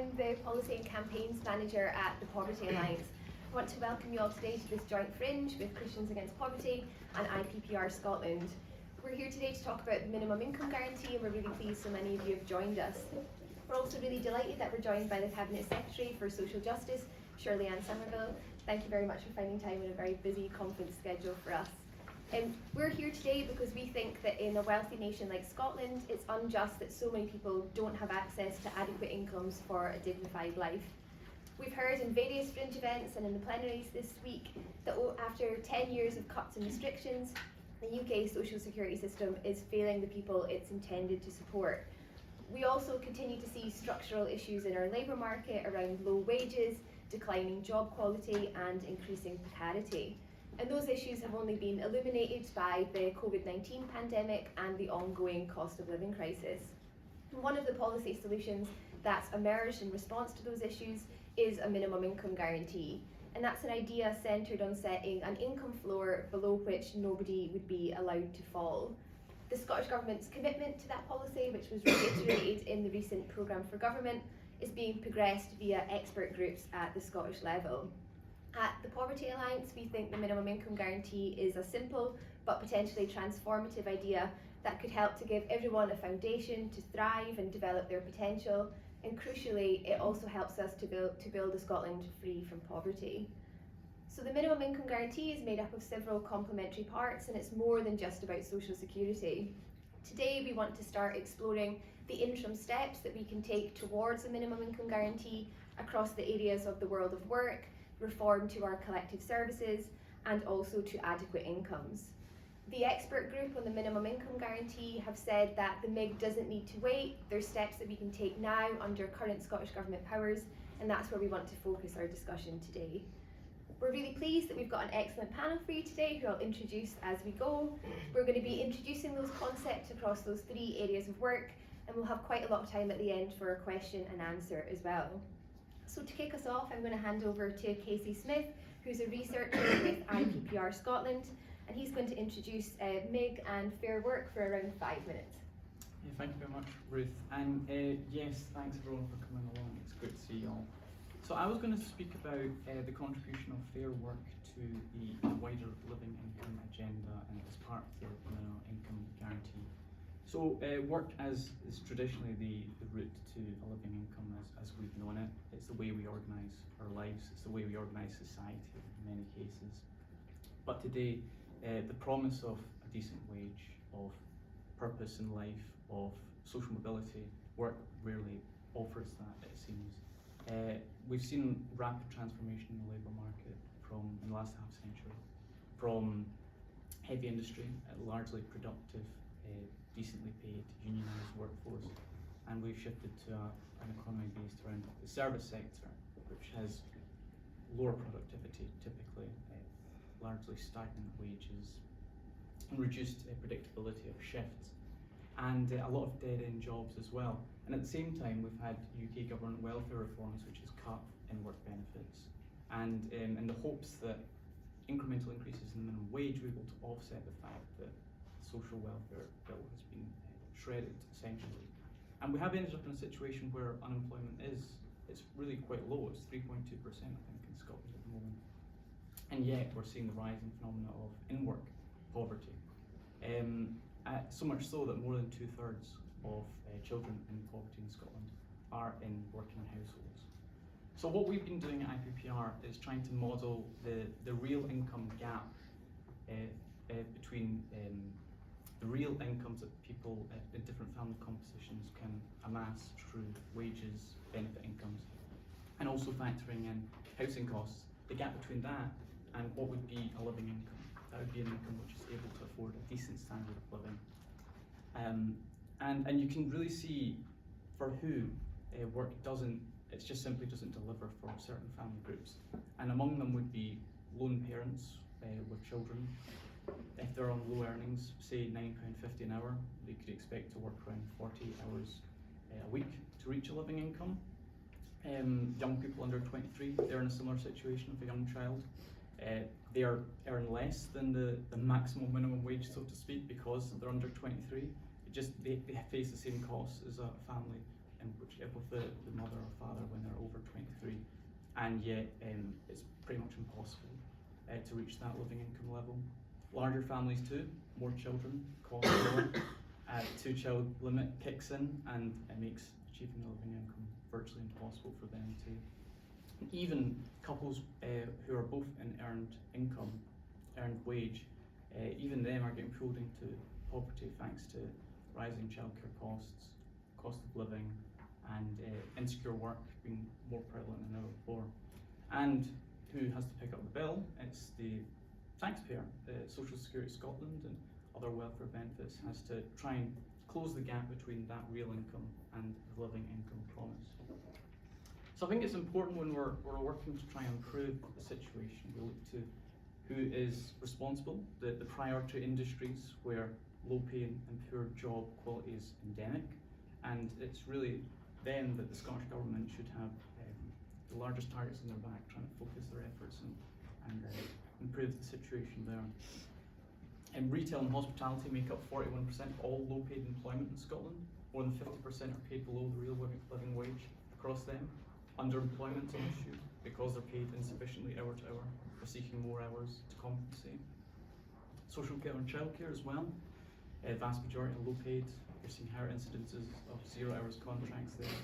I'm the Policy and Campaigns Manager at the Poverty Alliance. I want to welcome you all today to this joint fringe with Christians Against Poverty and IPPR Scotland. We're here today to talk about the minimum income guarantee, and we're really pleased so many of you have joined us. We're also really delighted that we're joined by the Cabinet Secretary for Social Justice, Shirley-Ann Somerville. Thank you very much for finding time in a very busy conference schedule for us. We're here today because we think that in a wealthy nation like Scotland, it's unjust that so many people don't have access to adequate incomes for a dignified life. We've heard in various fringe events and in the plenaries this week that after 10 years of cuts and restrictions, the UK social security system is failing the people it's intended to support. We also continue to see structural issues in our labour market around low wages, declining job quality and increasing precarity. And those issues have only been illuminated by the COVID-19 pandemic and the ongoing cost of living crisis. And one of the policy solutions that's emerged in response to those issues is a minimum income guarantee. And that's an idea centred on setting an income floor below which nobody would be allowed to fall. The Scottish Government's commitment to that policy, which was reiterated in the recent programme for government, is being progressed via expert groups at the Scottish level. At the Poverty Alliance, we think the minimum income guarantee is a simple but potentially transformative idea that could help to give everyone a foundation to thrive and develop their potential. And crucially, it also helps us to build a Scotland free from poverty. So the minimum income guarantee is made up of several complementary parts, and it's more than just about social security. Today, we want to start exploring the interim steps that we can take towards a minimum income guarantee across the areas of the world of work, reform to our collective services, and also to adequate incomes. The expert group on the minimum income guarantee have said that the MIG doesn't need to wait. There's steps that we can take now under current Scottish Government powers, and that's where we want to focus our discussion today. We're really pleased that we've got an excellent panel for you today who I'll introduce as we go. We're going to be introducing those concepts across those three areas of work, and we'll have quite a lot of time at the end for a question and answer as well. So to kick us off, I'm going to hand over to Casey Smith, who's a researcher with IPPR Scotland, and he's going to introduce MIG and Fair Work for around 5 minutes. Yeah, thank you very much, Ruth. And yes, thanks everyone for coming along. It's great to see you all. So I was going to speak about the contribution of Fair Work to the wider living income agenda and as part of the minimum income guarantee. So work is traditionally the route to a living income as we've known it. It's the way we organise our lives, it's the way we organise society in many cases. But today, the promise of a decent wage, of purpose in life, of social mobility, work rarely offers that, it seems. We've seen rapid transformation in the labour market in the last half century, from heavy industry, largely productive, decently paid, unionised workforce, and we've shifted to an economy based around the service sector, which has lower productivity typically, largely stagnant wages, and reduced predictability of shifts, and a lot of dead-end jobs as well. And at the same time, we've had UK government welfare reforms, which has cut in-work benefits, and in the hopes that incremental increases in the minimum wage were able to offset the fact that social welfare bill has been shredded essentially. And we have ended up in a situation where unemployment it's really quite low. It's 3.2% I think in Scotland at the moment. And yet we're seeing the rising phenomena of in-work poverty. So much so that more than 2/3 of children in poverty in Scotland are in working households. So what we've been doing at IPPR is trying to model the real income gap between the real incomes that people in different family compositions can amass through wages, benefit incomes, and also factoring in housing costs, the gap between that and what would be a living income. That would be an income which is able to afford a decent standard of living. And you can really see for who work just simply doesn't deliver for certain family groups. And among them would be lone parents with children. If they're on low earnings, say £9.50 an hour, they could expect to work around 40 hours a week to reach a living income. Young people under 23, they're in a similar situation with a young child. They earn less than the maximum minimum wage, so to speak, because they're under 23. They face the same costs as a family and with the mother or father when they're over 23, and yet it's pretty much impossible to reach that living income level. Larger families too, more children, cost more. 2-child limit kicks in and it makes achieving a living income virtually impossible for them to. Even couples who are both in earned income, earned wage, even them are getting pulled into poverty thanks to rising childcare costs, cost of living, and insecure work being more prevalent than ever before. And who has to pick up the bill? It's the taxpayer. Social Security Scotland and other welfare benefits has to try and close the gap between that real income and the living income promise. So I think it's important when we're working to try and improve the situation, we look to who is responsible, the priority industries where low pay and poor job quality is endemic, and it's really them that the Scottish Government should have the largest targets on their back, trying to focus their efforts and improve the situation there. And retail and hospitality make up 41% of all low paid employment in Scotland. More than 50% are paid below the real living wage across them. Underemployment is an issue because they're paid insufficiently hour to hour. They're seeking more hours to compensate. Social care and childcare as well. Vast majority are low paid. You're seeing higher incidences of 0 hours contracts there.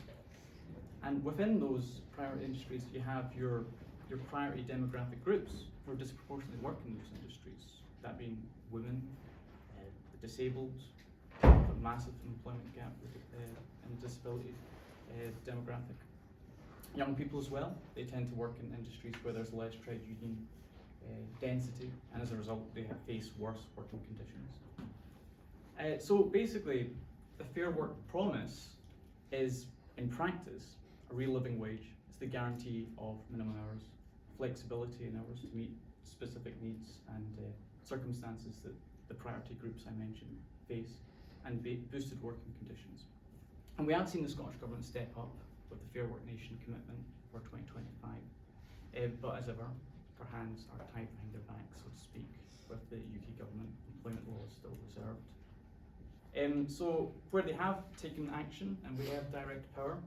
And within those priority industries, you have your priority demographic groups who are disproportionately working in those industries. That being women, the disabled, a massive employment gap and disability demographic. Young people as well, they tend to work in industries where there's less trade union density, and as a result they face worse working conditions. So basically, the Fair Work promise is, in practice, a real living wage. It's the guarantee of minimum hours, flexibility in hours to meet specific needs and circumstances that the priority groups I mentioned face, and boosted working conditions. And we have seen the Scottish Government step up with the Fair Work Nation commitment for 2025, but as ever, their hands are tied behind their back, so to speak, with the UK Government employment law is still reserved. So where they have taken action and we have direct power,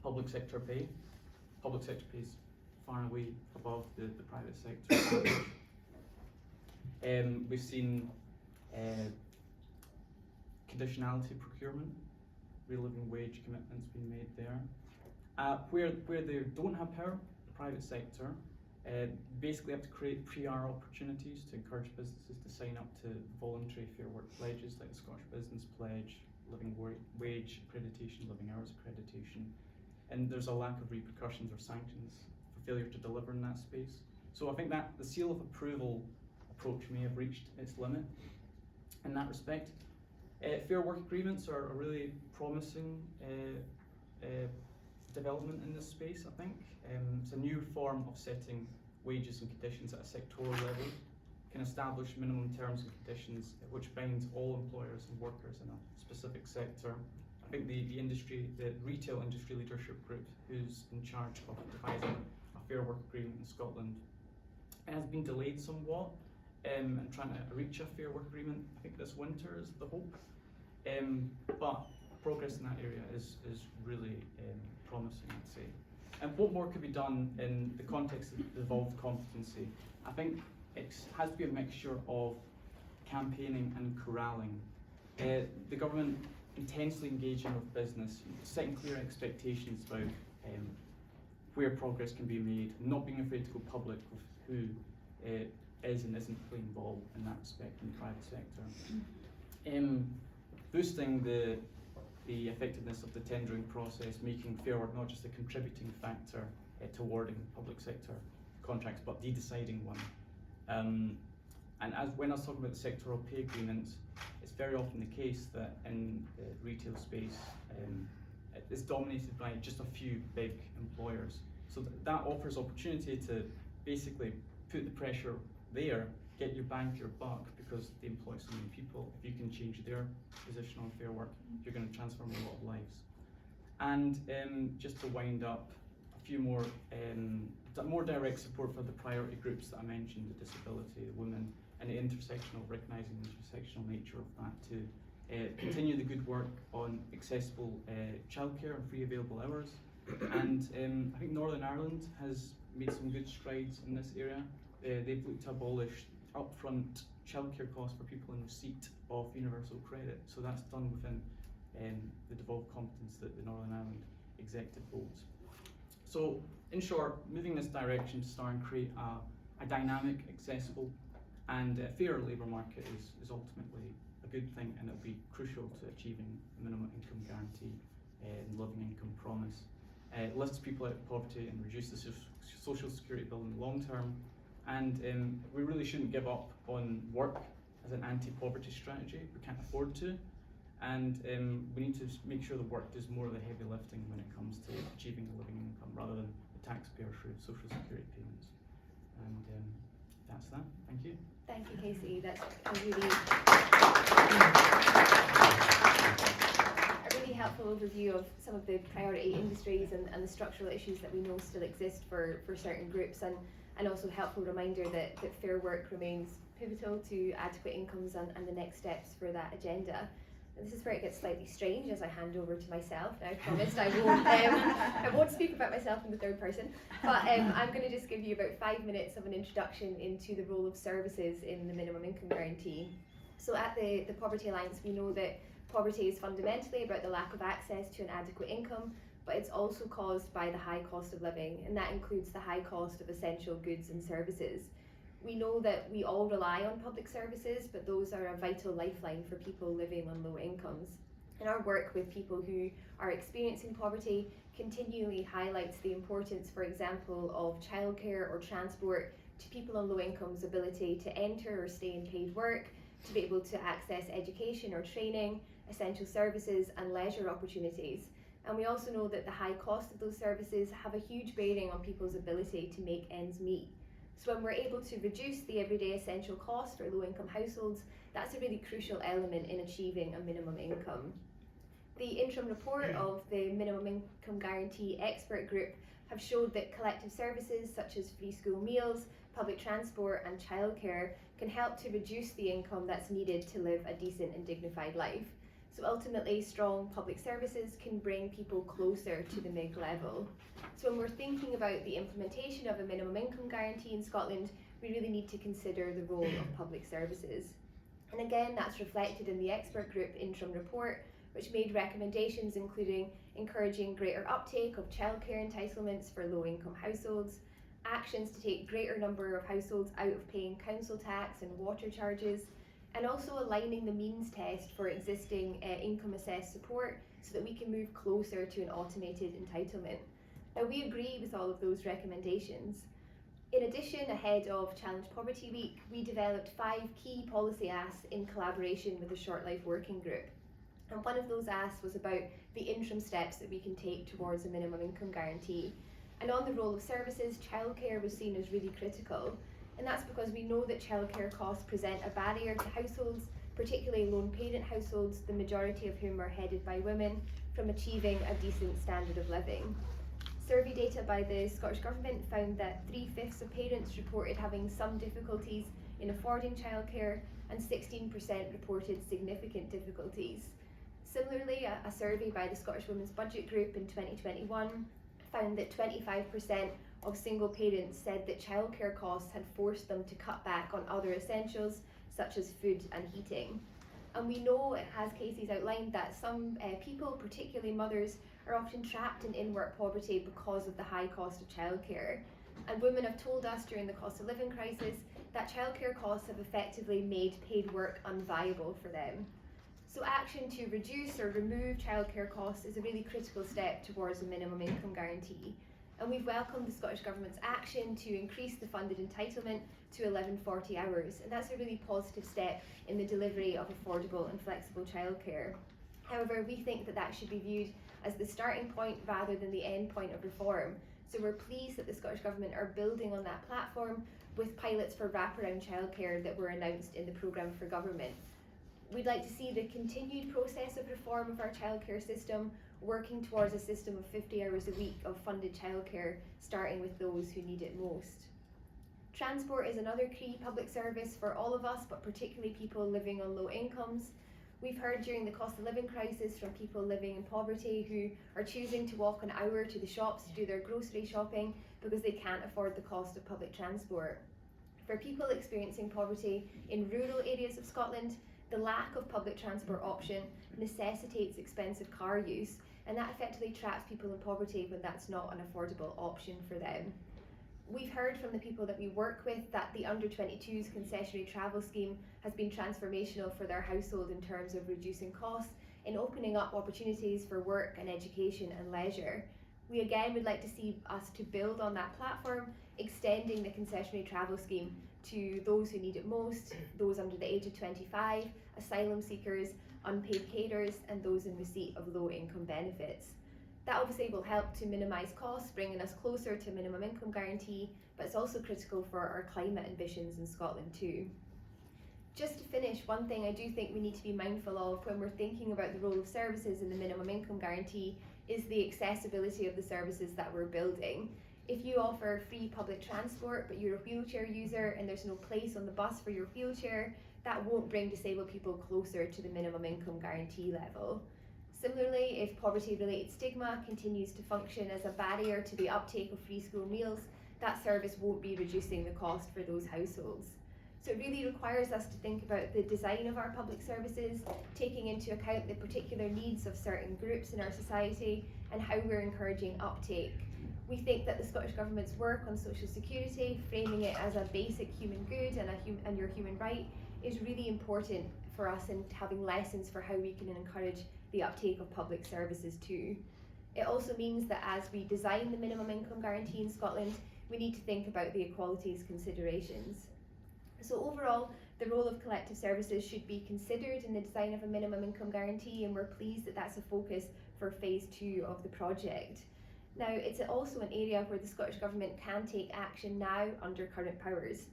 public sector pay. Public sector pay is far and away above the private sector. We've seen conditionality procurement, real living wage commitments being made there. Where they don't have power, the private sector, basically have to create PR opportunities to encourage businesses to sign up to voluntary fair work pledges like the Scottish Business Pledge, living wage accreditation, living hours accreditation, and there's a lack of repercussions or sanctions for failure to deliver in that space. So I think that the seal of approval approach may have reached its limit in that respect. Fair work agreements are a really promising development in this space, I think. It's a new form of setting wages and conditions at a sectoral level, can establish minimum terms and conditions which binds all employers and workers in a specific sector. I think the retail industry leadership group who's in charge of devising a fair work agreement in Scotland has been delayed somewhat and trying to reach a fair work agreement. I think this winter is the hope, but progress in that area is really promising, I'd say. And what more could be done in the context of evolved competency? I think it has to be a mixture of campaigning and corralling. The government intensely engaging with business, setting clear expectations about where progress can be made, not being afraid to go public with who is and isn't fully involved in that respect in the private sector. Boosting the effectiveness of the tendering process, making fair work not just a contributing factor to awarding public sector contracts, but the deciding one. And when I was talking about the sectoral pay agreements, it's very often the case that in the retail space, it's dominated by just a few big employers. So that offers opportunity to basically put the pressure there, get your bang for your buck, because they employ so many people. If you can change their position on fair work, you're going to transform a lot of lives. And just to wind up, a few more direct support for the priority groups that I mentioned, the disability, the women, and the recognizing the intersectional nature of that too. continue the good work on accessible childcare and free available hours. And I think Northern Ireland has made some good strides in this area. They've looked to abolish upfront childcare costs for people in receipt of universal credit. So that's done within the devolved competence that the Northern Ireland Executive holds. So in short, moving this direction to start and create a dynamic, accessible and fairer labour market is ultimately a good thing, and it'll be crucial to achieving the minimum income guarantee and living income promise. It lifts people out of poverty and reduces the social security bill in the long term, and we really shouldn't give up on work as an anti-poverty strategy. We can't afford to, and we need to make sure the work does more of the heavy lifting when it comes to achieving a living income rather than the taxpayer through social security payments. And that's that. Thank you. Thank you, Casey. That's a really helpful overview of some of the priority industries and the structural issues that we know still exist for certain groups, and also helpful reminder that fair work remains pivotal to adequate incomes and the next steps for that agenda. And this is where it gets slightly strange as I hand over to myself. Now, I promised I won't speak about myself in the third person, but I'm going to just give you about 5 minutes of an introduction into the role of services in the minimum income guarantee. So at the Poverty Alliance, we know that poverty is fundamentally about the lack of access to an adequate income, but it's also caused by the high cost of living, and that includes the high cost of essential goods and services. We know that we all rely on public services, but those are a vital lifeline for people living on low incomes. And our work with people who are experiencing poverty continually highlights the importance, for example, of childcare or transport to people on low incomes' ability to enter or stay in paid work, to be able to access education or training, essential services and leisure opportunities. And we also know that the high cost of those services have a huge bearing on people's ability to make ends meet. So when we're able to reduce the everyday essential cost for low-income households, that's a really crucial element in achieving a minimum income. The interim report of the Minimum Income Guarantee Expert Group have showed that collective services such as free school meals, public transport and childcare can help to reduce the income that's needed to live a decent and dignified life. So ultimately, strong public services can bring people closer to the MIG level. So when we're thinking about the implementation of a minimum income guarantee in Scotland, we really need to consider the role of public services. And again, that's reflected in the expert group interim report, which made recommendations including encouraging greater uptake of childcare entitlements for low-income households, actions to take greater number of households out of paying council tax and water charges, and also aligning the means test for existing income assessed support so that we can move closer to an automated entitlement. Now, we agree with all of those recommendations. In addition, ahead of Challenge Poverty Week, we developed 5 key policy asks in collaboration with the Short Life Working Group. And one of those asks was about the interim steps that we can take towards a minimum income guarantee. And on the role of services, childcare was seen as really critical. And that's because we know that childcare costs present a barrier to households, particularly lone parent households, the majority of whom are headed by women, from achieving a decent standard of living. Survey data by the Scottish Government found that 3/5 of parents reported having some difficulties in affording childcare, and 16% reported significant difficulties. Similarly, a survey by the Scottish Women's Budget Group in 2021 found that 25% of single parents said that childcare costs had forced them to cut back on other essentials such as food and heating. And we know, as Casey's outlined, that some people, particularly mothers, are often trapped in in-work poverty because of the high cost of childcare. And women have told us during the cost of living crisis that childcare costs have effectively made paid work unviable for them. So action to reduce or remove childcare costs is a really critical step towards a minimum income guarantee. And we've welcomed the Scottish Government's action to increase the funded entitlement to 1140 hours, and that's a really positive step in the delivery of affordable and flexible childcare. However, we think that that should be viewed as the starting point rather than the end point of reform. So we're pleased that the Scottish Government are building on that platform with pilots for wraparound childcare that were announced in the programme for government. We'd like to see the continued process of reform of our childcare system, working towards a system of 50 hours a week of funded childcare, starting with those who need it most. Transport is another key public service for all of us, but particularly people living on low incomes. We've heard during the cost of living crisis from people living in poverty who are choosing to walk an hour to the shops to do their grocery shopping because they can't afford the cost of public transport. For people experiencing poverty in rural areas of Scotland, the lack of public transport option necessitates expensive car use, and that effectively traps people in poverty when that's not an affordable option for them. We've heard from the people that we work with that the under 22s concessionary travel scheme has been transformational for their household in terms of reducing costs and opening up opportunities for work and education and leisure. We again would like to see us to build on that platform, extending the concessionary travel scheme to those who need it most, those under the age of 25, asylum seekers, unpaid carers, and those in receipt of low income benefits. That obviously will help to minimise costs, bringing us closer to minimum income guarantee, but it's also critical for our climate ambitions in Scotland too. Just to finish, one thing I do think we need to be mindful of when we're thinking about the role of services in the minimum income guarantee is the accessibility of the services that we're building. If you offer free public transport but you're a wheelchair user and there's no place on the bus for your wheelchair, that won't bring disabled people closer to the minimum income guarantee level. Similarly, if poverty-related stigma continues to function as a barrier to the uptake of free school meals, that service won't be reducing the cost for those households. So it really requires us to think about the design of our public services, taking into account the particular needs of certain groups in our society and how we're encouraging uptake. We think that the Scottish Government's work on social security, framing it as a basic human good and your human right, is really important for us in having lessons for how we can encourage the uptake of public services too. It also means that as we design the minimum income guarantee in Scotland, we need to think about the equalities considerations. So overall, the role of collective services should be considered in the design of a minimum income guarantee, and we're pleased that that's a focus for phase 2 of the project. Now, it's also an area where the Scottish Government can take action now under current powers.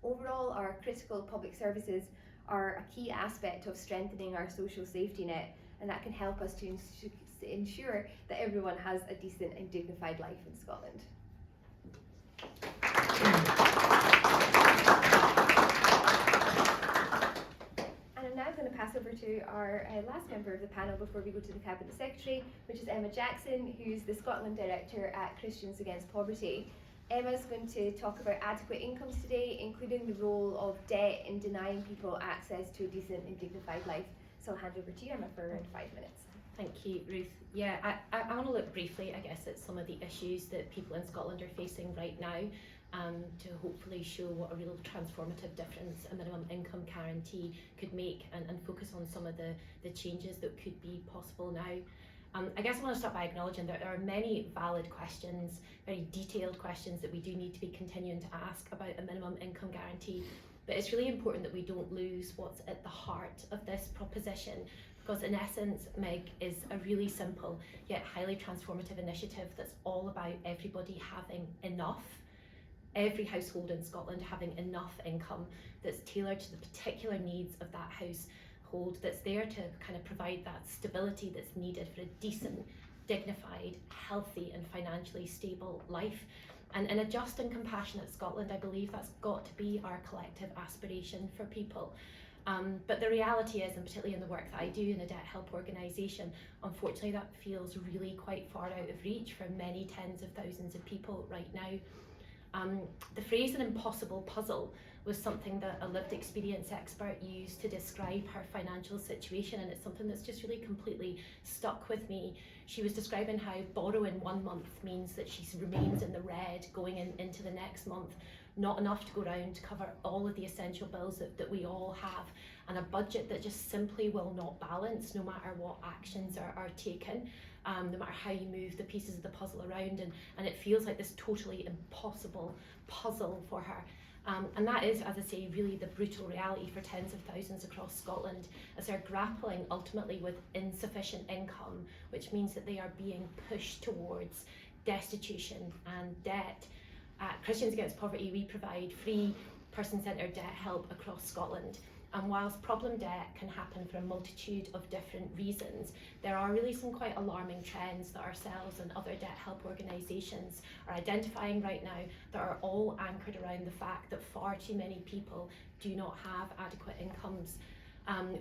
Overall, our critical public services are a key aspect of strengthening our social safety net, and that can help us to ensure that everyone has a decent and dignified life in Scotland. And I'm now going to pass over to our last member of the panel before we go to the Cabinet Secretary, which is Emma Jackson, who's the Scotland Director at Christians Against Poverty. Emma's going to talk about adequate incomes today, including the role of debt in denying people access to a decent and dignified life. So I'll hand over to you, Emma, for around 5 minutes. Thank you, Ruth. Yeah, I want to look briefly, I guess, at some of the issues that people in Scotland are facing right now, to hopefully show what a real transformative difference a minimum income guarantee could make, and focus on some of the changes that could be possible now. I guess I want to start by acknowledging that there are many valid questions, very detailed questions that we do need to be continuing to ask about a minimum income guarantee, but it's really important that we don't lose what's at the heart of this proposition, because in essence, MEG is a really simple yet highly transformative initiative that's all about everybody having enough, every household in Scotland having enough income that's tailored to the particular needs of that household, that's there to kind of provide that stability that's needed for a decent, dignified, healthy and financially stable life. And in a just and compassionate Scotland, I believe that's got to be our collective aspiration for people. But the reality is, and particularly in the work that I do in a debt help organisation, unfortunately that feels really quite far out of reach for many tens of thousands of people right now. The phrase "an impossible puzzle" was something that a lived experience expert used to describe her financial situation, and it's something that's just really completely stuck with me. She was describing how borrowing 1 month means that she remains in the red going into the next month, not enough to go around to cover all of the essential bills that we all have, and a budget that just simply will not balance no matter what actions are taken, no matter how you move the pieces of the puzzle around, and it feels like this totally impossible puzzle for her. And that is, as I say, really the brutal reality for tens of thousands across Scotland, as they're grappling ultimately with insufficient income, which means that they are being pushed towards destitution and debt. At Christians Against Poverty, we provide free person-centred debt help across Scotland. And whilst problem debt can happen for a multitude of different reasons, there are really some quite alarming trends that ourselves and other debt help organisations are identifying right now that are all anchored around the fact that far too many people do not have adequate incomes.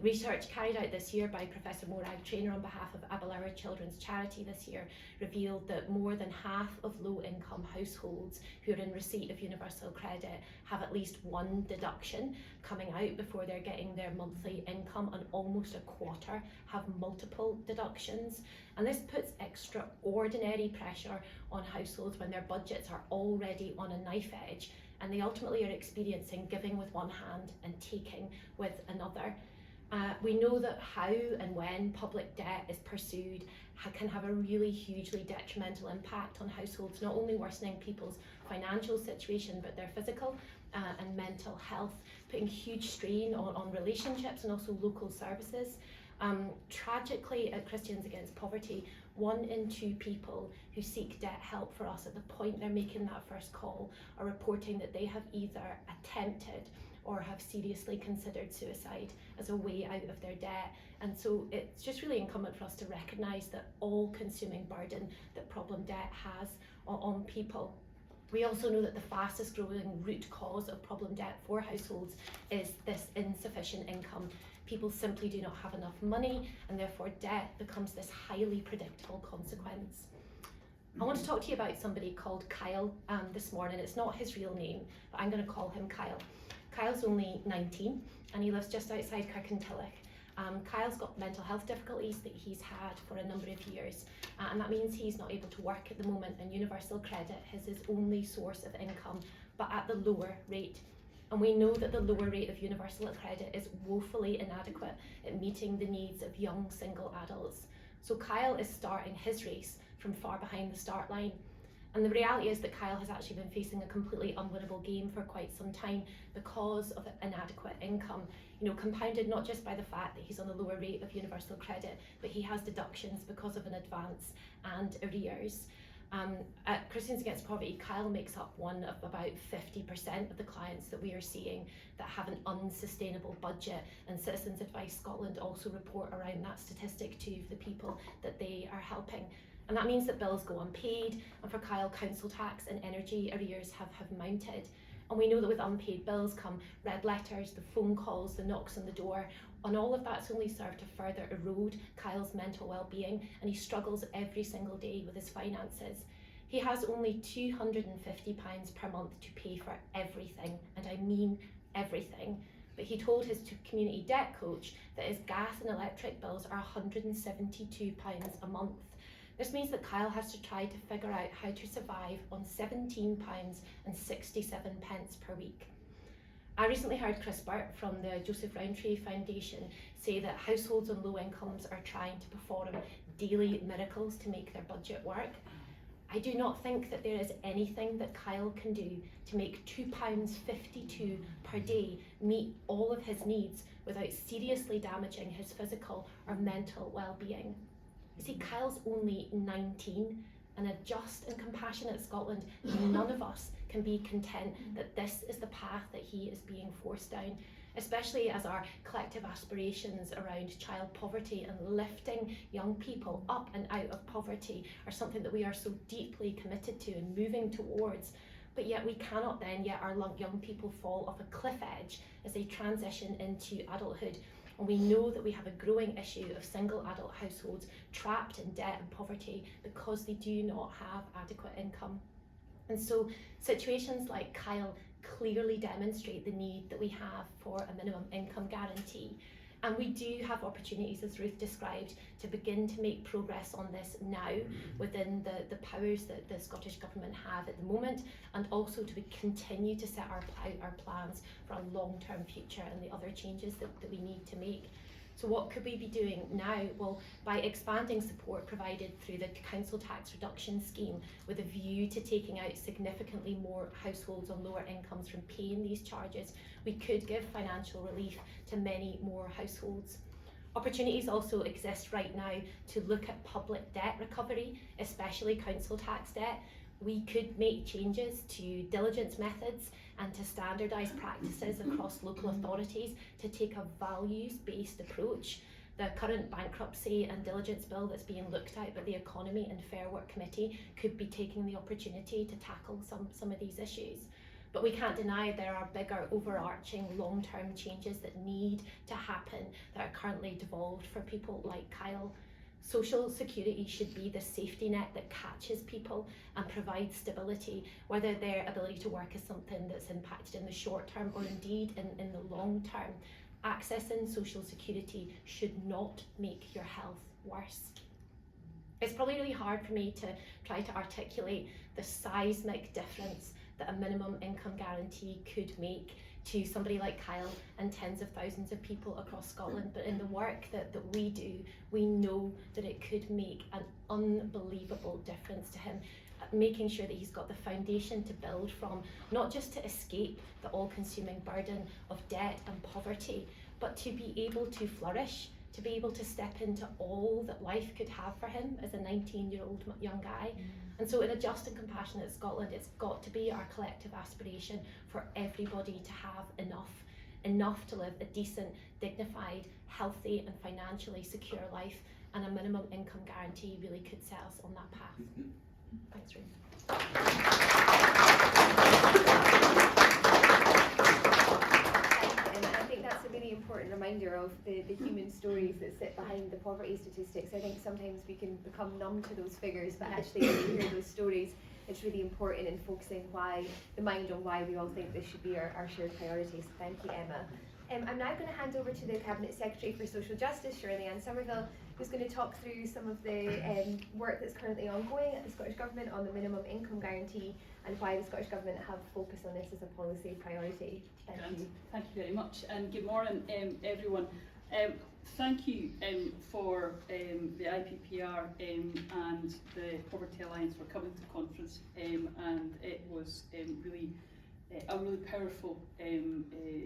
Research carried out this year by Professor Morag Trainer on behalf of Aberlour Children's Charity this year revealed that more than half of low-income households who are in receipt of universal credit have at least one deduction coming out before they're getting their monthly income, and almost a quarter have multiple deductions. And this puts extraordinary pressure on households when their budgets are already on a knife edge, and they ultimately are experiencing giving with one hand and taking with another. We know that how and when public debt is pursued can have a really hugely detrimental impact on households, not only worsening people's financial situation but their physical and mental health, putting huge strain on relationships and also local services. Tragically, at Christians Against Poverty, 1 in 2 people who seek debt help for us at the point they're making that first call are reporting that they have either attempted or have seriously considered suicide as a way out of their debt. And so it's just really incumbent for us to recognise that all-consuming burden that problem debt has on people. We also know that the fastest growing root cause of problem debt for households is this insufficient income. People simply do not have enough money, and therefore debt becomes this highly predictable consequence. I want to talk to you about somebody called Kyle this morning. It's not his real name, but I'm going to call him Kyle. Kyle's only 19 and he lives just outside Kirkintilloch. Kyle's got mental health difficulties that he's had for a number of years, and that means he's not able to work at the moment, and universal credit is his only source of income, but at the lower rate. And we know that the lower rate of universal credit is woefully inadequate at meeting the needs of young single adults. So Kyle is starting his race from far behind the start line. And the reality is that Kyle has actually been facing a completely unwinnable game for quite some time because of inadequate income, compounded not just by the fact that he's on the lower rate of universal credit, but he has deductions because of an advance and arrears. At Christians Against Poverty, Kyle makes up one of about 50% of the clients that we are seeing that have an unsustainable budget, and Citizens Advice Scotland also report around that statistic to the people that they are helping. And that means that bills go unpaid, and for Kyle, council tax and energy arrears have mounted. And we know that with unpaid bills come red letters, the phone calls, the knocks on the door, and all of that's only served to further erode Kyle's mental well-being, and he struggles every single day with his finances. He has only £250 per month to pay for everything, and I mean everything. But he told his community debt coach that his gas and electric bills are £172 a month. This means that Kyle has to try to figure out how to survive on £17.67 per week. I recently heard Chris Burt from the Joseph Rowntree Foundation say that households on low incomes are trying to perform daily miracles to make their budget work. I do not think that there is anything that Kyle can do to make £2.52 per day meet all of his needs without seriously damaging his physical or mental well-being. You see, Kyle's only 19, and a just and compassionate Scotland, none of us can be content that this is the path that he is being forced down, especially as our collective aspirations around child poverty and lifting young people up and out of poverty are something that we are so deeply committed to and moving towards. But yet we cannot then let our young people fall off a cliff edge as they transition into adulthood. And we know that we have a growing issue of single adult households trapped in debt and poverty because they do not have adequate income. And so situations like Kyle clearly demonstrate the need that we have for a minimum income guarantee. And we do have opportunities, as Ruth described, to begin to make progress on this now within the powers that the Scottish Government have at the moment, and also to continue to set our plans for a long-term future and the other changes that we need to make. So what could we be doing now? Well, by expanding support provided through the council tax reduction scheme with a view to taking out significantly more households on lower incomes from paying these charges, we could give financial relief to many more households. Opportunities also exist right now to look at public debt recovery, especially council tax debt. We could make changes to diligence methods and to standardised practices across local authorities to take a values-based approach. The current bankruptcy and diligence bill that's being looked at by the Economy and Fair Work Committee could be taking the opportunity to tackle some of these issues. But we can't deny there are bigger, overarching, long-term changes that need to happen that are currently devolved for people like Kyle. Social security should be the safety net that catches people and provides stability, whether their ability to work is something that's impacted in the short term or indeed in the long term. Accessing social security should not make your health worse. It's probably really hard for me to try to articulate the seismic difference that a minimum income guarantee could make to somebody like Kyle and tens of thousands of people across Scotland, but in the work that we do, we know that it could make an unbelievable difference to him, making sure that he's got the foundation to build from, not just to escape the all-consuming burden of debt and poverty, but to be able to flourish, to be able to step into all that life could have for him as a 19-year-old young guy. And so in a just and compassionate Scotland, it's got to be our collective aspiration for everybody to have enough to live a decent, dignified, healthy and financially secure life, and a minimum income guarantee really could set us on that path. Thanks, Ruth. That's a really important reminder of the human stories that sit behind the poverty statistics. I think sometimes we can become numb to those figures, but actually when you hear those stories, it's really important in focusing the mind on why we all think this should be our shared priorities. Thank you, Emma. I'm now going to hand over to the Cabinet Secretary for Social Justice, Shirley-Ann Somerville, who's going to talk through some of the work that's currently ongoing at the Scottish Government on the minimum income guarantee and why the Scottish Government have focused on this as a policy priority. Thank you. Thank you very much, and good morning, everyone. Thank you for the IPPR and the Poverty Alliance for coming to the conference, and it was really a really powerful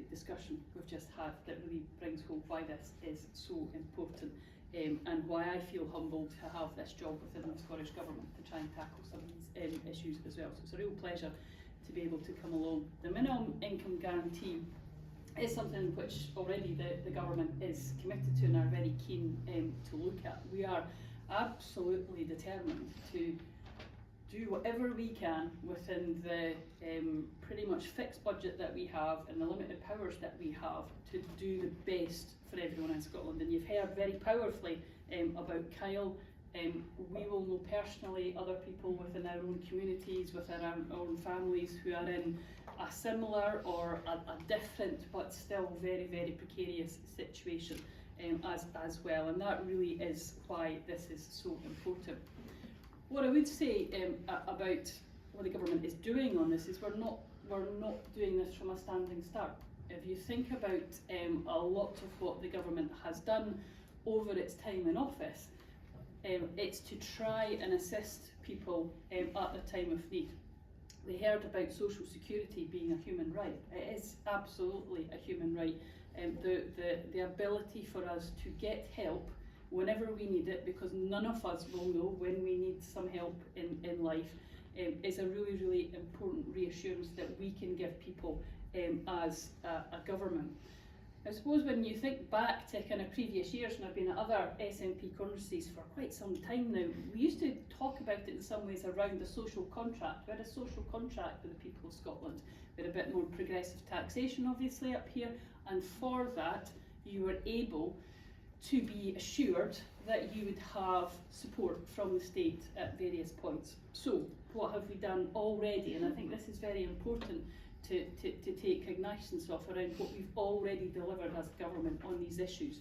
discussion we've just had that really brings home why this is so important, and why I feel humbled to have this job within the Scottish Government to try and tackle some of these issues as well. So it's a real pleasure to be able to come along. The minimum income guarantee is something which already the government is committed to and are very keen to look at. We are absolutely determined to do whatever we can within the pretty much fixed budget that we have and the limited powers that we have to do the best for everyone in Scotland. And you've heard very powerfully about Kyle. We will know personally other people within our own communities, within our own families who are in a similar or a different but still very, very precarious situation as well. And that really is why this is so important. What I would say about what the government is doing on this is we're not doing this from a standing start. If you think about a lot of what the government has done over its time in office, it's to try and assist people at the time of need. We heard about social security being a human right. It is absolutely a human right. The ability for us to get help whenever we need it, because none of us will know when we need some help in life, is a really, really important reassurance that we can give people as a government. I suppose when you think back to kind of previous years, and I've been at other SNP conferences for quite some time now, we used to talk about it in some ways around the social contract. We had a social contract with the people of Scotland. We had a bit more progressive taxation obviously up here, and for that you were able to be assured that you would have support from the state at various points. So what have we done already? And I think this is very important to take cognizance of around what we've already delivered as government on these issues.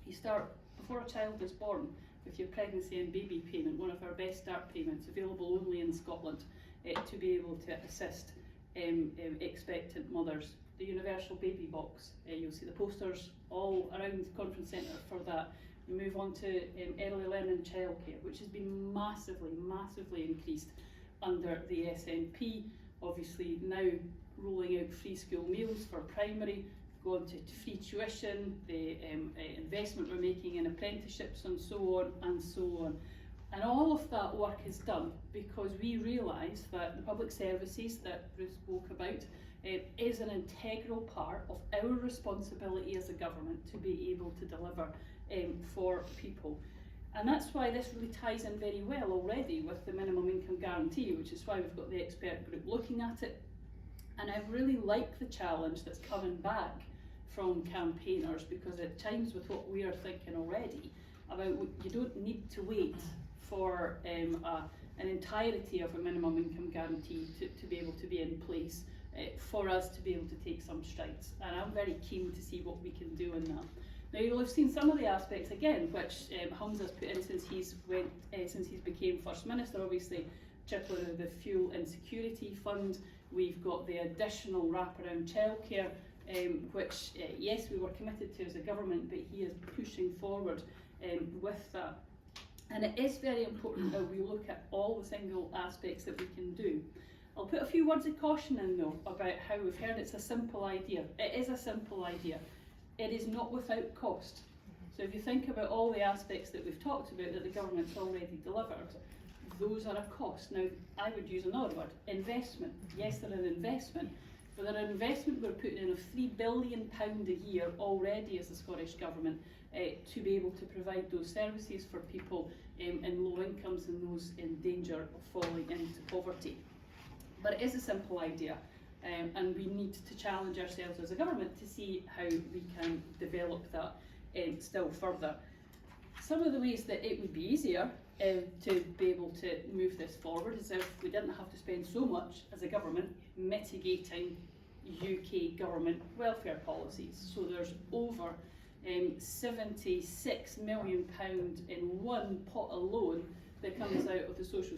You start before a child is born with your pregnancy and baby payment, one of our best start payments, available only in Scotland, to be able to assist expectant mothers. The universal baby box, you'll see the posters all around the conference centre for that. We move on to early learning childcare, which has been massively increased under the SNP. Obviously now rolling out free school meals for primary, going to free tuition, the investment we're making in apprenticeships and so on and so on. And all of that work is done because we realise that the public services that Ruth spoke about is an integral part of our responsibility as a government to be able to deliver for people. And that's why this really ties in very well already with the minimum income guarantee, which is why we've got the expert group looking at it. And I really like the challenge that's coming back from campaigners, because it chimes with what we are thinking already about you don't need to wait for an entirety of a minimum income guarantee to be able to be in place for us to be able to take some strides. And I'm very keen to see what we can do in that. Now, you'll have seen some of the aspects again, which Hamza's put in since he's became First Minister. Obviously, tripling of the fuel insecurity fund. We've got the additional wraparound childcare, which yes, we were committed to as a government, but he is pushing forward with that. And it is very important that we look at all the single aspects that we can do. I'll put a few words of caution in though about how we've heard it's a simple idea. It is a simple idea. It is not without cost. So if you think about all the aspects that we've talked about that the government's already delivered, those are a cost. Now, I would use another word, investment. Yes, they're an investment, but they're an investment we're putting in of £3 billion a year already as the Scottish Government to be able to provide those services for people in low incomes and those in danger of falling into poverty. But it is a simple idea, and we need to challenge ourselves as a government to see how we can develop that still further. Some of the ways that it would be easier to be able to move this forward is if we didn't have to spend so much as a government mitigating UK government welfare policies. So there's over £76 million in one pot alone that comes out of the social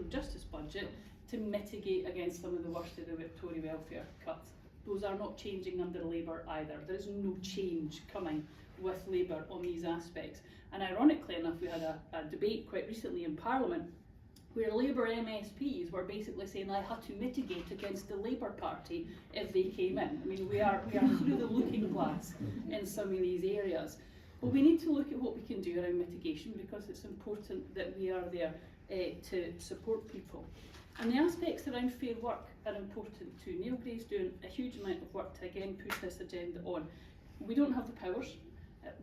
justice budget to mitigate against some of the worst of the Tory welfare cuts. Those are not changing under Labour either. There is no change coming with Labour on these aspects. And ironically enough, we had a debate quite recently in Parliament where Labour MSPs were basically saying I had to mitigate against the Labour Party if they came in. I mean, we are through the looking glass in some of these areas. But we need to look at what we can do around mitigation, because it's important that we are there to support people. And the aspects around fair work are important too. Neil Gray's doing a huge amount of work to again push this agenda on. We don't have the powers,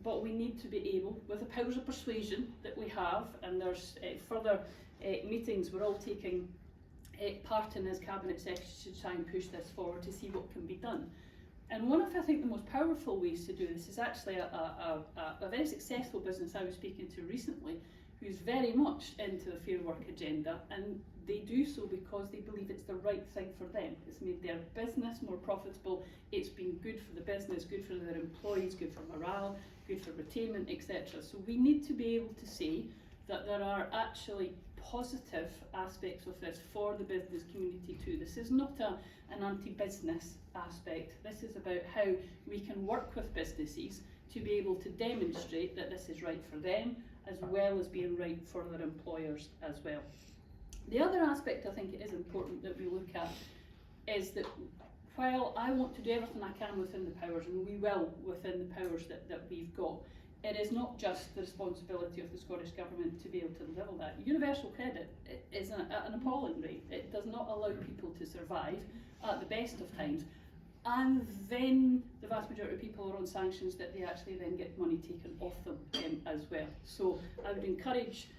but we need to be able, with the powers of persuasion that we have, and there's further meetings we're all taking part in as Cabinet Secretaries to try and push this forward to see what can be done. And one of, I think, the most powerful ways to do this is actually a very successful business I was speaking to recently, who's very much into the fair work agenda, and they do so because they believe it's the right thing for them. It's made their business more profitable, it's been good for the business, good for their employees, good for morale, good for retainment, etc. So we need to be able to say that there are actually positive aspects of this for the business community too. This is not an anti-business aspect. This is about how we can work with businesses to be able to demonstrate that this is right for them, as well as being right for their employers as well. The other aspect I think it is important that we look at is that while I want to do everything I can within the powers, and we will within the powers that we've got, it is not just the responsibility of the Scottish Government to be able to deliver that. Universal credit is at an appalling rate. It does not allow people to survive at the best of times. And then the vast majority of people are on sanctions that they actually then get money taken off them as well. So I would encourage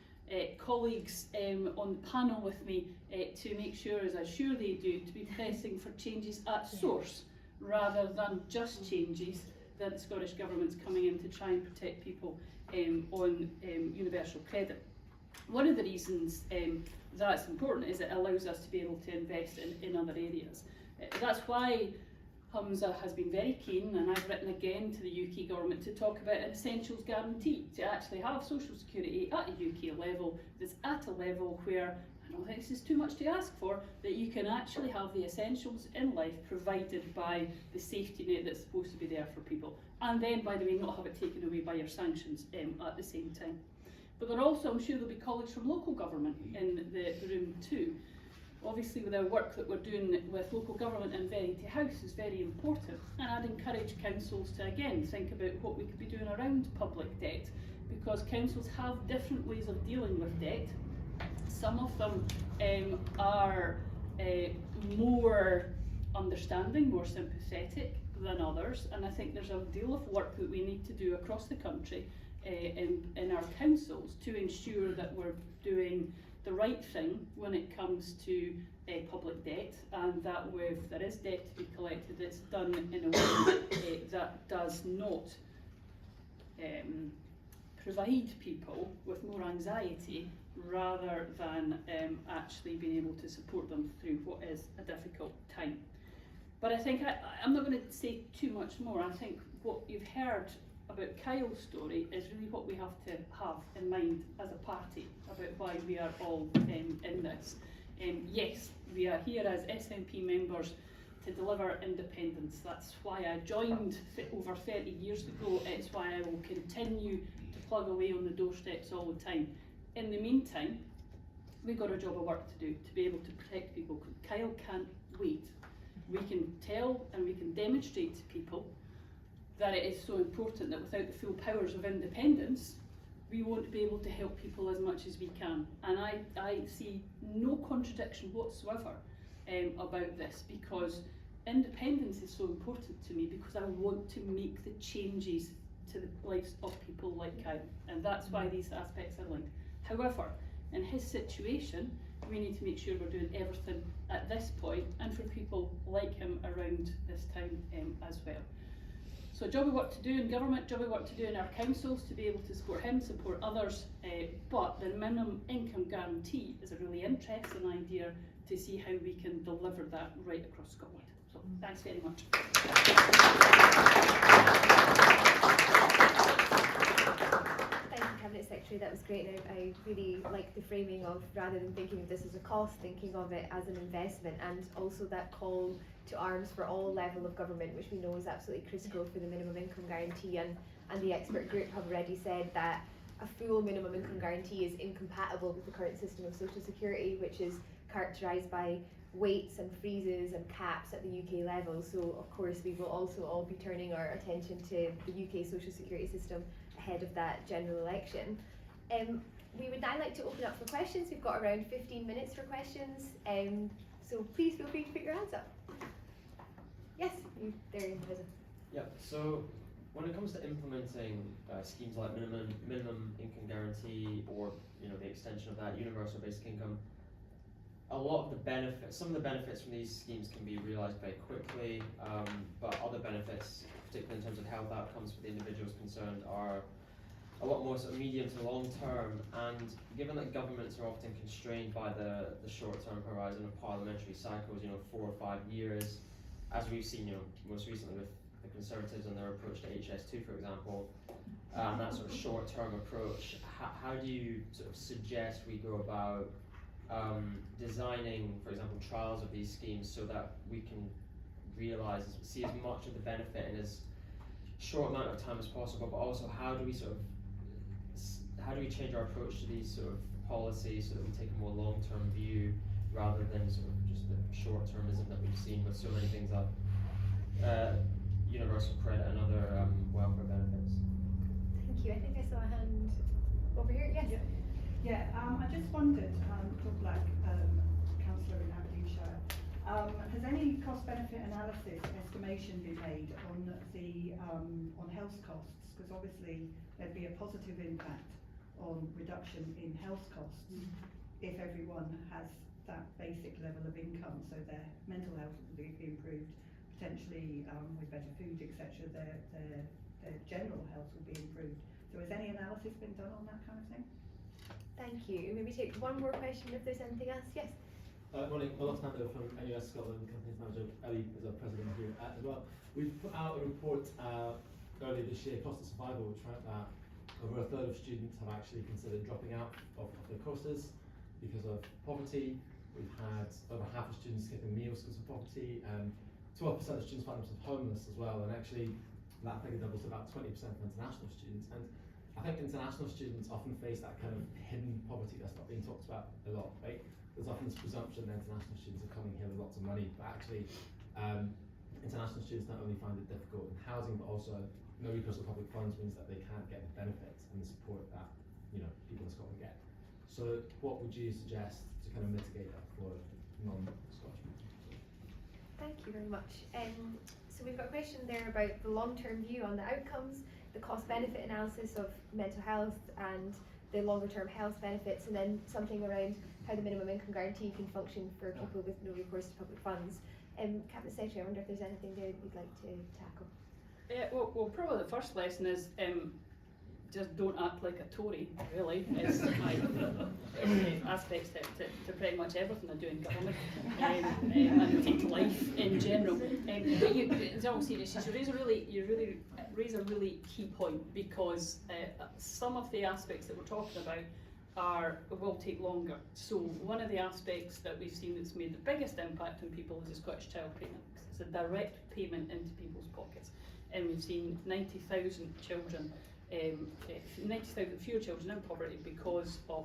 colleagues on the panel with me to make sure, as I'm sure they do, to be pressing for changes at source rather than just changes that the Scottish Government's coming in to try and protect people on universal credit. One of the reasons that's important is it allows us to be able to invest in other areas. That's why Hamza has been very keen, and I've written again to the UK Government to talk about an essentials guarantee, to actually have social security at a UK level that's at a level where, I don't think this is too much to ask for, that you can actually have the essentials in life provided by the safety net that's supposed to be there for people. And then, by the way, not have it taken away by your sanctions at the same time. But there are also, I'm sure there'll be colleagues from local government in the room too. Obviously, with our work that we're doing with local government and Verity House is very important, and I'd encourage councils to again think about what we could be doing around public debt, because councils have different ways of dealing with debt. Some of them are more understanding, more sympathetic than others, and I think there's a deal of work that we need to do across the country in our councils to ensure that we're doing the right thing when it comes to public debt, and that if there is debt to be collected, it's done in a way that does not provide people with more anxiety rather than actually being able to support them through what is a difficult time. But I think I'm not going to say too much more. I think what you've heard about Kyle's story is really what we have to have in mind as a party about why we are all in this. Yes, we are here as SNP members to deliver independence. That's why I joined over 30 years ago. It's why I will continue to plug away on the doorsteps all the time. In the meantime, we've got a job of work to do to be able to protect people. Kyle can't wait. We can tell and we can demonstrate to people that it is so important that without the full powers of independence, we won't be able to help people as much as we can. And I see no contradiction whatsoever about this, because independence is so important to me, because I want to make the changes to the lives of people like Kyle, and that's why these aspects are linked. However, in his situation, we need to make sure we're doing everything at this point, and for people like him around this time as well. So job of work to do in government, job of work to do in our councils to be able to support him, support others, but the minimum income guarantee is a really interesting idea to see how we can deliver that right across Scotland. So thanks very much. Thank you, Cabinet Secretary, that was great. I really like the framing of, rather than thinking of this as a cost, thinking of it as an investment, and also that call to arms for all level of government, which we know is absolutely critical for the minimum income guarantee, and the expert group have already said that a full minimum income guarantee is incompatible with the current system of social security, which is characterised by weights and freezes and caps at the UK level. So of course we will also all be turning our attention to the UK social security system ahead of that general election. We would now like to open up for questions. We've got around 15 minutes for questions, so please feel free to put your hands up. Yes, there in prison. Yeah, so when it comes to implementing schemes like minimum income guarantee, or the extension of that, universal basic income, a lot of the benefits, some of the benefits from these schemes can be realised very quickly, but other benefits, particularly in terms of health outcomes for the individuals concerned, are a lot more sort of medium to long term. And given that governments are often constrained by the short term horizon of parliamentary cycles, 4 or 5 years, as we've seen, most recently with the Conservatives and their approach to HS2, for example, that sort of short term approach, how do you sort of suggest we go about designing, for example, trials of these schemes so that we can realise, see as much of the benefit in as short amount of time as possible, but also how do we change our approach to these sort of policies so that we take a more long-term view rather than sort of just the short-termism that we've seen with so many things like universal credit and other welfare benefits. Thank you. I think I saw a hand over here. Yes. Yeah, I just wondered, Doug Black, councillor in Aberdeenshire, has any cost-benefit analysis estimation been made on the on health costs? Because obviously there'd be a positive impact on reduction in health costs if everyone has that basic level of income, so their mental health will be improved, potentially with better food, etc. Their general health will be improved. So has any analysis been done on that kind of thing? Thank you. Maybe take one more question if there's anything else. Yes. Morning, Olaf Nander from NUS Scotland, Companies Manager. Ellie is our president here as well. We've put out a report earlier this year, Cost of Survival, which found that over a third of students have actually considered dropping out of their courses because of poverty. We've had over half of students skipping meals because of poverty, and 12% of students find themselves homeless as well, and actually that figure doubles to about 20% for international students. And I think international students often face that kind of hidden poverty that's not being talked about a lot, right? There's often this presumption that international students are coming here with lots of money, but actually international students not only find it difficult in housing, but also no recourse to public funds means that they can't get the benefits and the support that people in Scotland get. So what would you suggest to kind of mitigate that for non-Scottish people? Thank you very much. So we've got a question there about the long-term view on the outcomes, the cost-benefit analysis of mental health and the longer term health benefits, and then something around how the minimum income guarantee can function for people with no recourse to public funds. Cabinet Secretary, I wonder if there's anything there that you'd like to tackle? Well, probably the first lesson is just don't act like a Tory, really, is my aspects to pretty much everything I do in government, and take life in general. But in all seriousness, you really raise a really key point, because some of the aspects that we're talking about will take longer. So one of the aspects that we've seen that's made the biggest impact on people is the Scottish Child Payment. It's a direct payment into people's pockets, and we've seen 90,000 children, 90,000 fewer children in poverty because of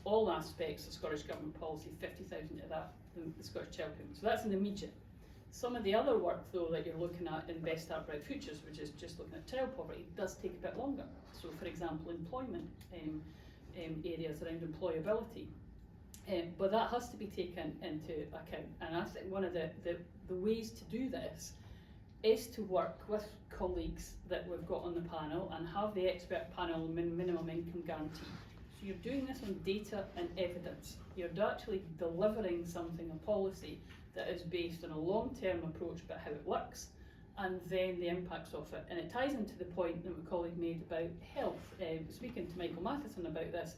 all aspects of Scottish Government policy. 50,000 of that, the Scottish Child Payment. So that's an immediate. Some of the other work, though, that you're looking at in Best Start Bright Futures, which is just looking at child poverty, does take a bit longer. So, for example, employment areas around employability. But that has to be taken into account. And I think one of the ways to do this is to work with colleagues that we've got on the panel and have the expert panel on minimum income guarantee. So you're doing this on data and evidence. You're actually delivering something, a policy, that is based on a long-term approach about how it works, and then the impacts of it. And it ties into the point that my colleague made about health. Speaking to Michael Matheson about this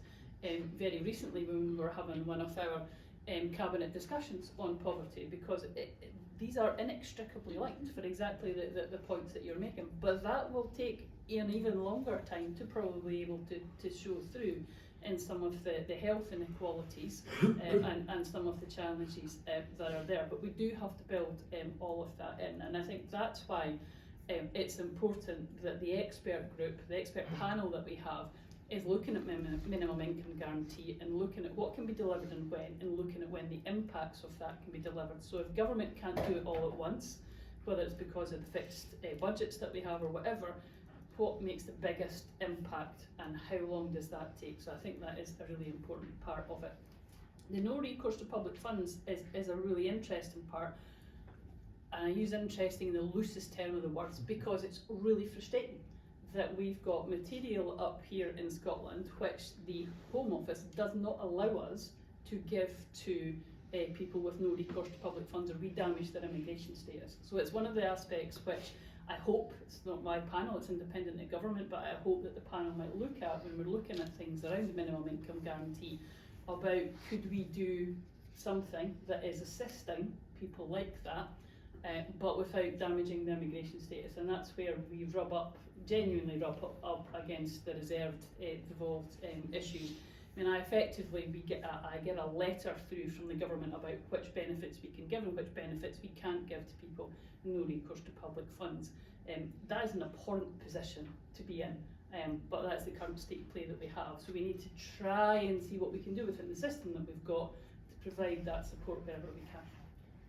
very recently when we were having one of our cabinet discussions on poverty, because these are inextricably linked for exactly the points that you're making. But that will take an even longer time to probably be able to show through in some of the health inequalities and some of the challenges that are there. But we do have to build all of that in, and I think that's why it's important that the expert group, the expert panel that we have, is looking at minimum income guarantee and looking at what can be delivered and when, and looking at when the impacts of that can be delivered. So if government can't do it all at once, whether it's because of the fixed budgets that we have or whatever, what makes the biggest impact and how long does that take? So I think that is a really important part of it. The no recourse to public funds is a really interesting part, and I use interesting in the loosest term of the words because it's really frustrating that we've got material up here in Scotland which the Home Office does not allow us to give to people with no recourse to public funds, or we damage their immigration status. So it's one of the aspects which I hope, it's not my panel, it's independent of government, but I hope that the panel might look at when we're looking at things around the minimum income guarantee, about could we do something that is assisting people like that, but without damaging the immigration status. And that's where we genuinely rub up against the reserved devolved issues. I mean, I get a letter through from the government about which benefits we can give and which benefits we can't give to people no recourse to public funds. That is an abhorrent position to be in, but that's the current state of play that we have. So we need to try and see what we can do within the system that we've got to provide that support wherever we can.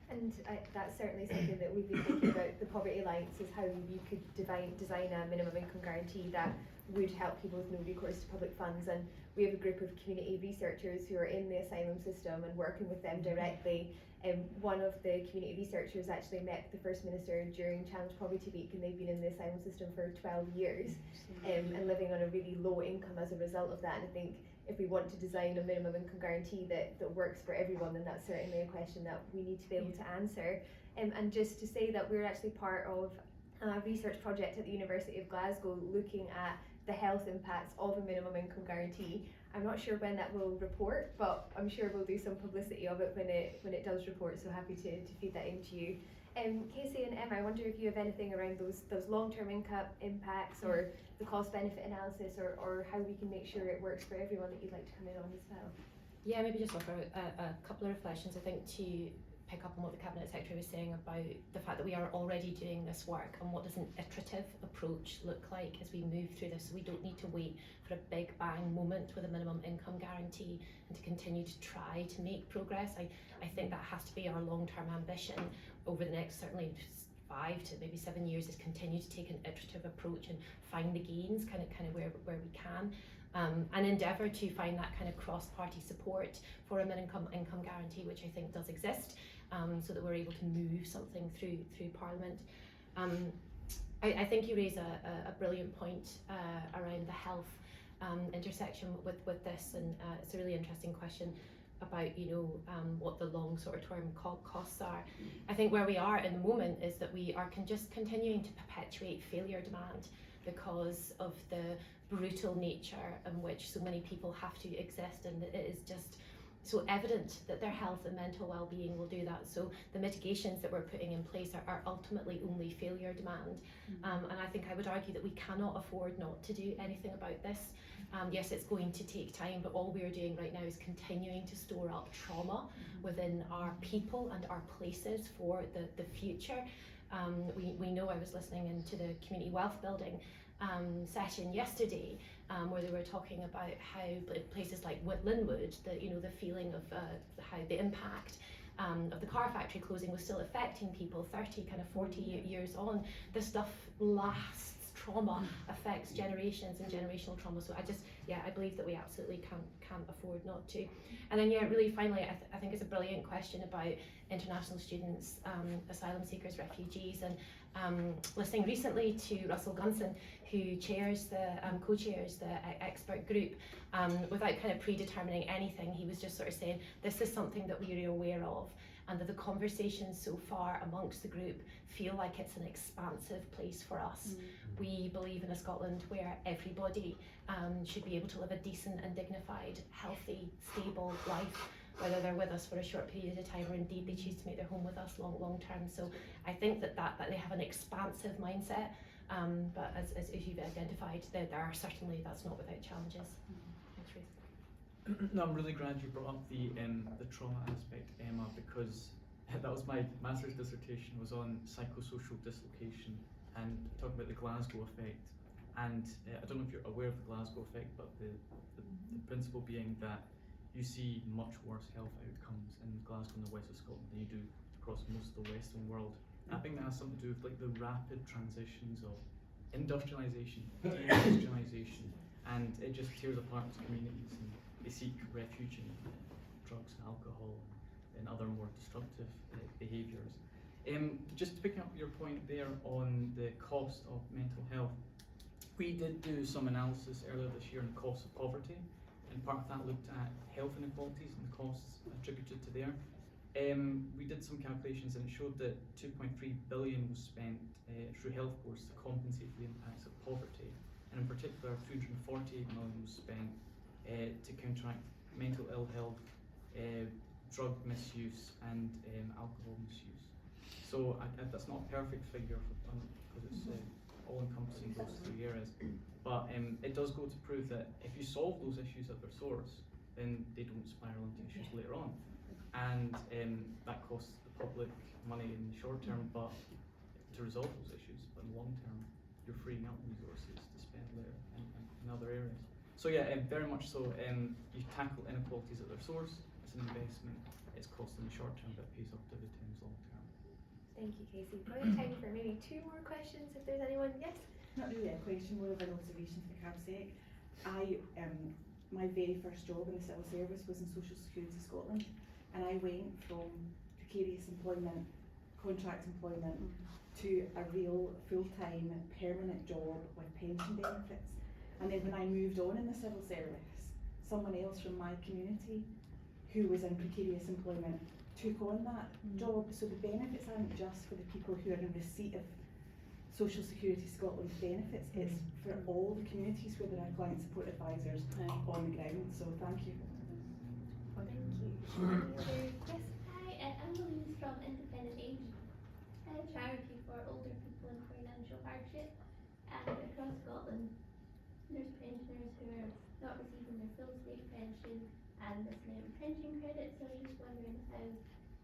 And that's certainly something that we've been thinking about. The Poverty Alliance is how you could design a minimum income guarantee that would help people with no recourse to public funds. And we have a group of community researchers who are in the asylum system and working with them directly. One of the community researchers actually met the First Minister during Challenge Poverty Week, and they've been in the asylum system for 12 years and living on a really low income as a result of that. And I think if we want to design a minimum income guarantee that works for everyone, then that's certainly a question that we need to be able to answer. And just to say that we're actually part of a research project at the University of Glasgow looking at the health impacts of a minimum income guarantee. I'm not sure when that will report, but I'm sure we'll do some publicity of it when it does report, so happy to feed that into you. Casey and Emma, I wonder if you have anything around those long-term income impacts or the cost-benefit analysis, or how we can make sure it works for everyone that you'd like to come in on as well. Yeah, maybe just offer a couple of reflections. I think to pick up on what the Cabinet Secretary was saying about the fact that we are already doing this work, and what does an iterative approach look like as we move through this. So we don't need to wait for a big bang moment with a minimum income guarantee and to continue to try to make progress. I think that has to be our long-term ambition over the next certainly 5 to maybe 7 years, is continue to take an iterative approach and find the gains kind of where we can. And endeavour to find that kind of cross-party support for a minimum income guarantee, which I think does exist, so that we're able to move something through Parliament. I think you raise a brilliant point around the health intersection with this, and it's a really interesting question about what the long sort of term costs are. I think where we are in the moment is that we are just continuing to perpetuate failure demand because of the brutal nature in which so many people have to exist, and it is just so evident that their health and mental well-being will do that. So the mitigations that we're putting in place are ultimately only failure demand. And I think I would argue that we cannot afford not to do anything about this. Yes, it's going to take time, but all we're doing right now is continuing to store up trauma within our people and our places for the future. We know, I was listening into the community wealth building session yesterday, where they were talking about how places like Linwood, the feeling of how the impact of the car factory closing was still affecting people 30, kind of 40 years on. This stuff lasts. Trauma affects generations and generational trauma. So I believe that we absolutely can't afford not to. And then really finally, I think it's a brilliant question about international students, asylum seekers, refugees, and listening recently to Russell Gunson, who co-chairs the expert group, without kind of predetermining anything. He was just sort of saying, this is something that we are aware of, and that the conversations so far amongst the group feel like it's an expansive place for us. We believe in a Scotland where everybody should be able to live a decent and dignified, healthy, stable life, whether they're with us for a short period of time or indeed they choose to make their home with us long term. So I think that they have an expansive mindset, but as you've identified, there are certainly, that's not without challenges. Thanks, Ruth. No, I'm really glad you brought up the trauma aspect, Emma, because that was my master's dissertation, was on psychosocial dislocation and talking about the Glasgow effect. And I don't know if you're aware of the Glasgow effect, but the principle being that you see much worse health outcomes in Glasgow and the west of Scotland than you do across most of the Western world. I think that has something to do with like the rapid transitions of industrialisation, deindustrialisation, and it just tears apart communities, and they seek refuge in drugs and alcohol and other more destructive behaviours. Just picking up your point there on the cost of mental health, we did do some analysis earlier this year on the cost of poverty, and part of that looked at health inequalities and the costs attributed to there. We did some calculations and it showed that 2.3 billion was spent through health boards to compensate for the impacts of poverty, and in particular 348 million was spent to counteract mental ill health, drug misuse and alcohol misuse. So that's not a perfect figure because it's all-encompassing those three areas, but it does go to prove that if you solve those issues at their source, then they don't spiral into issues later on, and that costs the public money in the short term, but to resolve those issues, but in the long term, you're freeing up resources to spend later in other areas. So yeah, very much so. You tackle inequalities at their source. It's an investment. It's cost in the short term, but it pays off dividends long term. Thank you, Casey. We have time for maybe 2 more questions if there's anyone. Yes? Not really a question, more of an observation for the cab's sake. My very first job in the civil service was in Social Security Scotland, and I went from precarious employment, contract employment, to a real full-time permanent job with pension benefits. And then when I moved on in the civil service, someone else from my community who was in precarious employment took on that job. So the benefits aren't just for the people who are in receipt of Social Security Scotland benefits, it's for all the communities where there are client support advisors on the ground. So thank you. Thank you. Yes? Hi, I'm Louise from Independent Age, a charity for older people in financial hardship. And across Scotland, there's pensioners who are not receiving their full state pension and missing out on pension credit. So I was just wondering how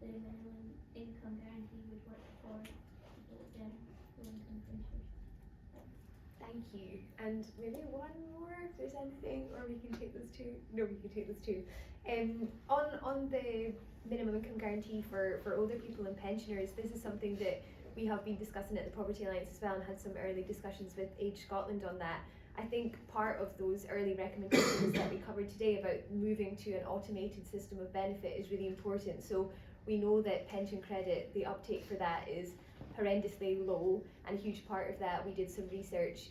the minimum income guarantee would work for people with low-income pensioners. Thank you. And maybe one more if there's anything, or we can take those 2. No, we can take those 2. On the minimum income guarantee for older people and pensioners, this is something that we have been discussing at the Poverty Alliance as well, and had some early discussions with Age Scotland on that. I think part of those early recommendations that we covered today about moving to an automated system of benefit is really important. So we know that pension credit, the uptake for that is horrendously low, and a huge part of that, we did some research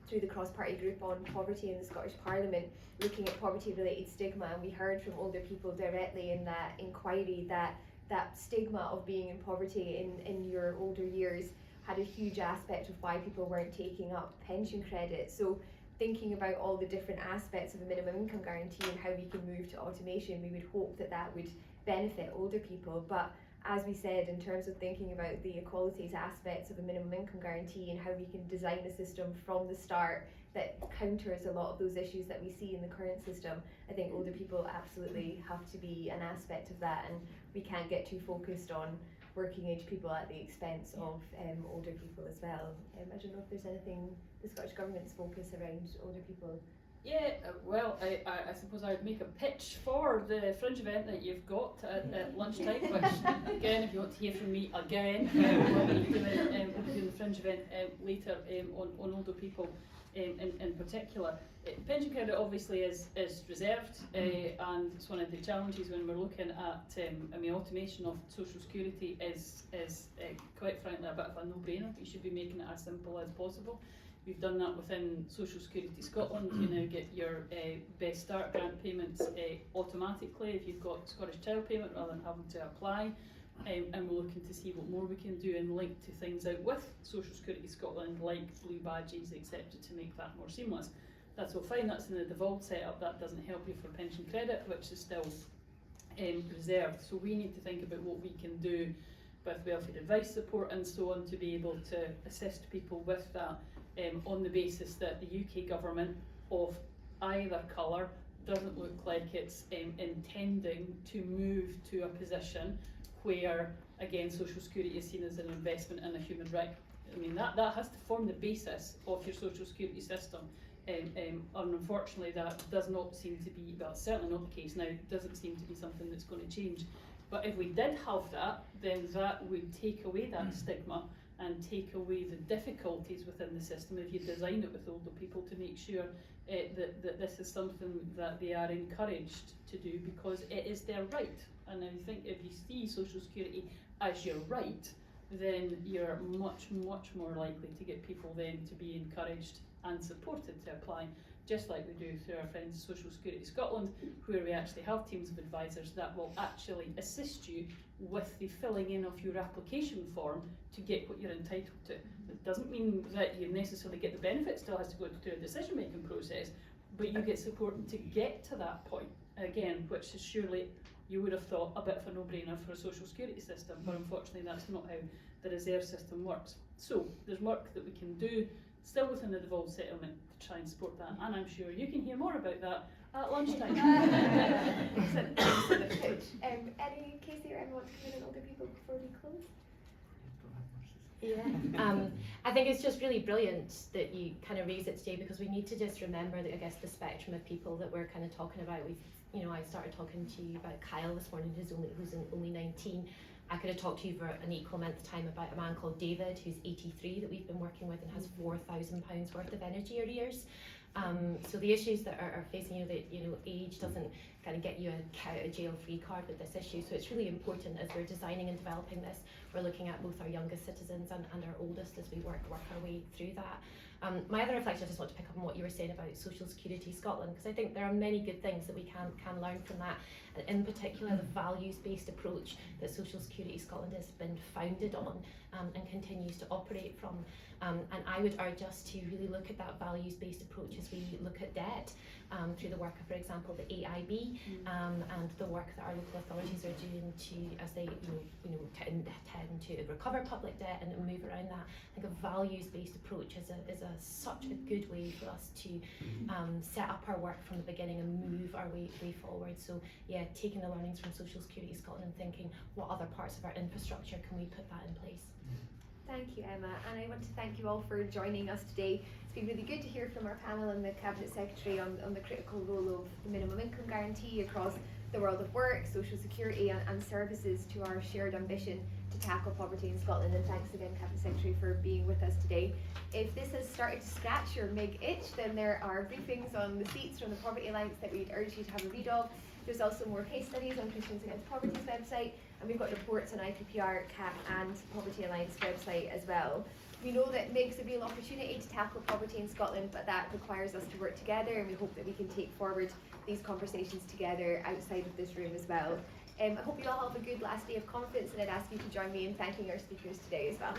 through the cross-party group on poverty in the Scottish Parliament, looking at poverty-related stigma, and we heard from older people directly in that inquiry that that stigma of being in poverty in your older years had a huge aspect of why people weren't taking up pension credit. So thinking about all the different aspects of a minimum income guarantee and how we can move to automation, we would hope that that would benefit older people. But as we said, in terms of thinking about the equalities aspects of a minimum income guarantee and how we can design a system from the start that counters a lot of those issues that we see in the current system, I think older people absolutely have to be an aspect of that, and we can't get too focused on working age people at the expense of older people as well. I don't know if there's anything the Scottish Government's focus around older people. Yeah, well, I suppose I would make a pitch for the fringe event that you've got at lunchtime, which, again, if you want to hear from me again, we'll be doing the fringe event later on older people in particular. Pension credit obviously is reserved, and it's one of the challenges when we're looking at, automation of social security is quite frankly a bit of a no-brainer. You should be making it as simple as possible. We've done that within Social Security Scotland. You now get your Best Start grant payments automatically if you've got Scottish Child Payment rather than having to apply. And we're looking to see what more we can do and link to things out with Social Security Scotland, like blue badges, etc., to make that more seamless. That's all fine, that's in the devolved setup. That doesn't help you for pension credit, which is still reserved. So we need to think about what we can do with welfare advice support and so on to be able to assist people with that. On the basis that the UK government of either colour doesn't look like it's intending to move to a position where, again, social security is seen as an investment and a human right. I mean, that has to form the basis of your social security system. And unfortunately that does not seem to be, well, it's certainly not the case now, it doesn't seem to be something that's going to change. But if we did have that, then that would take away that stigma and take away the difficulties within the system if you design it with older people to make sure that this is something that they are encouraged to do because it is their right. And I think if you see social security as your right, then you're much more likely to get people then to be encouraged and supported to apply, just like we do through our friends Social Security Scotland, where we actually have teams of advisors that will actually assist you with the filling in of your application form to get what you're entitled to. It doesn't mean that you necessarily get the benefit, still has to go through a decision making process, but you get support to get to that point, again, which is surely, you would have thought, a bit of a no-brainer for a social security system, but unfortunately that's not how the reserve system works. So there's work that we can do still within the devolved settlement to try and support that, and I'm sure you can hear more about that at lunchtime. Excellent. Any Casey or anyone want to come in on older people before we close? Yeah, I think it's just really brilliant that you kind of raise it today, because we need to just remember that, I guess, the spectrum of people that we're kind of talking about. I started talking to you about Kyle this morning, who's only 19. I could have talked to you for an equal amount of time about a man called David, who's 83, that we've been working with and has £4,000 worth of energy arrears. So the issues that are facing age doesn't kind of get you a out of jail free card with this issue. So it's really important as we're designing and developing this, we're looking at both our youngest citizens and our oldest as we work our way through that. My other reflection, I just want to pick up on what you were saying about Social Security Scotland, because I think there are many good things that we can learn from that, and in particular the values-based approach that Social Security Scotland has been founded on and continues to operate from. And I would urge us to really look at that values-based approach as we look at debt through the work of, for example, the AIB and the work that our local authorities are doing as they tend to recover public debt and move around that. I think a values-based approach is such a good way for us to set up our work from the beginning and move our way forward. So yeah, taking the learnings from Social Security Scotland and thinking what other parts of our infrastructure can we put that in place. Thank you, Emma, and I want to thank you all for joining us today. It's been really good to hear from our panel and the Cabinet Secretary on the critical role of the minimum income guarantee across the world of work, social security and services to our shared ambition to tackle poverty in Scotland. And thanks again, Cabinet Secretary, for being with us today. If this has started to scratch your MIG itch, then there are briefings on the seats from the Poverty Alliance that we'd urge you to have a read of. There's also more case studies on Christians Against Poverty's website, and we've got reports on IPPR, CAP and Poverty Alliance website as well. We know that MIG's a real opportunity to tackle poverty in Scotland, but that requires us to work together, and we hope that we can take forward these conversations together outside of this room as well. I hope you all have a good last day of conference, and I'd ask you to join me in thanking our speakers today as well.